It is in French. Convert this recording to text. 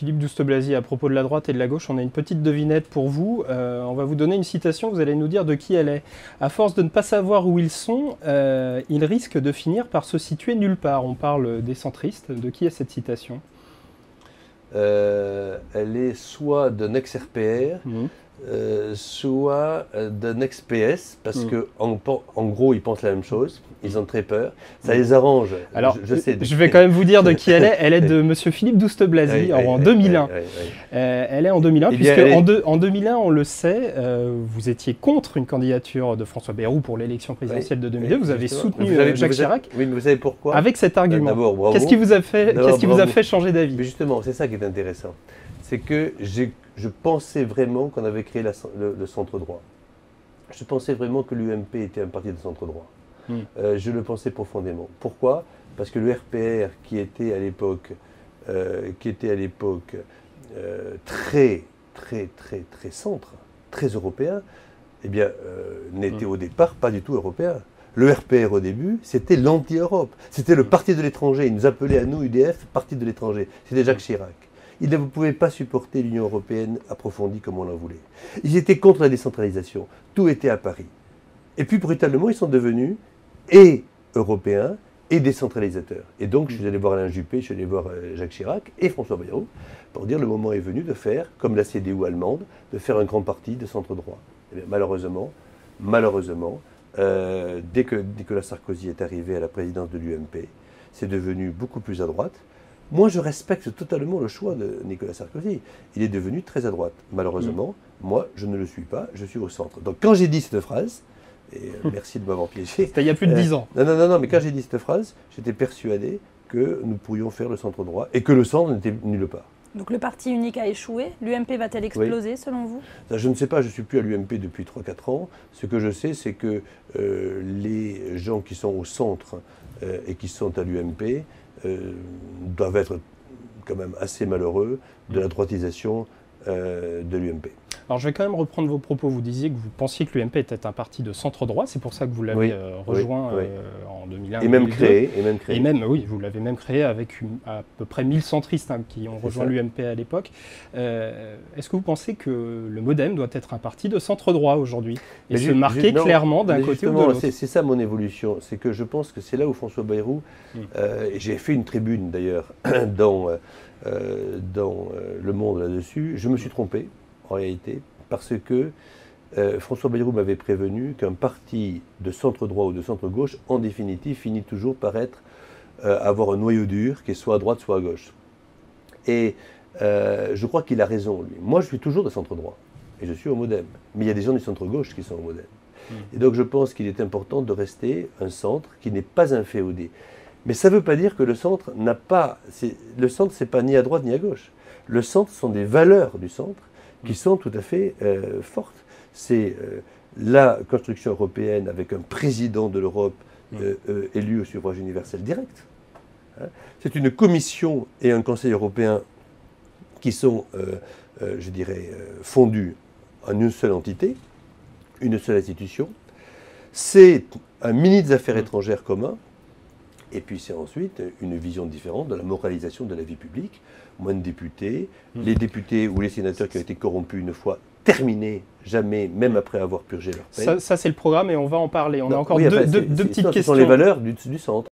Philippe Douste-Blazy, à propos de la droite et de la gauche, on a une petite devinette pour vous. On va vous donner une citation, vous allez nous dire de qui elle est. À force de ne pas savoir où ils sont, ils risquent de finir par se situer nulle part. On parle des centristes. De qui est cette citation? Elle est soit d'un ex-RPR, soit d'un ex-PS, parce que en gros, ils pensent la même chose, ils ont très peur, ça les arrange. Alors, je sais. Je vais quand même vous dire de qui elle est de Monsieur Philippe Douste-Blazy, en 2001. Elle est en 2001, puisque en 2001, on le sait, vous étiez contre une candidature de François Bayrou pour l'élection présidentielle de 2002, vous avez soutenu Jacques Chirac. Oui, mais vous savez pourquoi? Avec cet argument. D'abord, bravo. Qu'est-ce qui vous a fait changer d'avis? Mais justement, c'est ça qui est intéressant. C'est que je pensais vraiment qu'on avait créé le centre-droit. Je pensais vraiment que l'UMP était un parti de centre-droit. Je le pensais profondément. Pourquoi? Parce que le RPR, qui était à l'époque très centre, très européen, eh bien, n'était au départ pas du tout européen. Le RPR au début, c'était l'anti-Europe. C'était le parti de l'étranger. Ils nous appelaient à nous, UDF, parti de l'étranger. C'était Jacques Chirac. Ils ne pouvaient pas supporter l'Union européenne approfondie comme on en voulait. Ils étaient contre la décentralisation. Tout était à Paris. Et puis, brutalement, ils sont devenus et européens et décentralisateurs. Et donc, je suis allé voir Alain Juppé, je suis allé voir Jacques Chirac et François Bayrou pour dire le moment est venu de faire, comme la CDU allemande, de faire un grand parti de centre-droit. Eh bien, malheureusement, dès que Nicolas Sarkozy est arrivé à la présidence de l'UMP, c'est devenu beaucoup plus à droite. Moi, je respecte totalement le choix de Nicolas Sarkozy. Il est devenu très à droite. Malheureusement, moi, je ne le suis pas, je suis au centre. Donc, quand j'ai dit cette phrase, et merci de m'avoir piégé. C'était il y a plus de 10 ans. Non, mais quand j'ai dit cette phrase, j'étais persuadé que nous pourrions faire le centre droit et que le centre n'était nulle part. Donc, le parti unique a échoué. L'UMP va-t-elle exploser, selon vous? Ça, je ne sais pas, je ne suis plus à l'UMP depuis 3-4 ans. Ce que je sais, c'est que les gens qui sont au centre et qui sont à l'UMP doivent être quand même assez malheureux de la droitisation de l'UMP. Alors je vais quand même reprendre vos propos. Vous disiez que vous pensiez que l'UMP était un parti de centre-droit, c'est pour ça que vous l'avez rejoint en 2001. Et même créé. Oui, vous l'avez même créé avec à peu près 1000 centristes qui ont rejoint l'UMP à l'époque. Est-ce que vous pensez que le MoDem doit être un parti de centre-droit aujourd'hui et se marquer clairement d'un côté ou de l'autre? C'est ça mon évolution, c'est que je pense que c'est là où François Bayrou, et j'ai fait une tribune d'ailleurs dans Le Monde là-dessus, je me suis trompé en réalité, parce que François Bayrou m'avait prévenu qu'un parti de centre-droit ou de centre-gauche, en définitive, finit toujours par avoir un noyau dur qui est soit à droite, soit à gauche. Et je crois qu'il a raison, lui. Moi, je suis toujours de centre-droit, et je suis au MoDem. Mais il y a des gens du centre-gauche qui sont au MoDem. Et donc, je pense qu'il est important de rester un centre qui n'est pas inféodé. Mais ça ne veut pas dire que le centre n'a pas... Le centre, ce n'est pas ni à droite ni à gauche. Le centre, ce sont des valeurs du centre qui sont tout à fait fortes. C'est la construction européenne avec un président de l'Europe élu au suffrage universel direct. C'est une commission et un conseil européen qui sont, je dirais, fondus en une seule entité, une seule institution. C'est un ministre des Affaires étrangères commun. Et puis c'est ensuite une vision différente de la moralisation de la vie publique. Moins de députés, les députés ou les sénateurs qui ont été corrompus une fois terminés, jamais, même après avoir purgé leur peine. Ça c'est le programme et on va en parler. On a encore deux petites questions. Ce sont les valeurs du centre.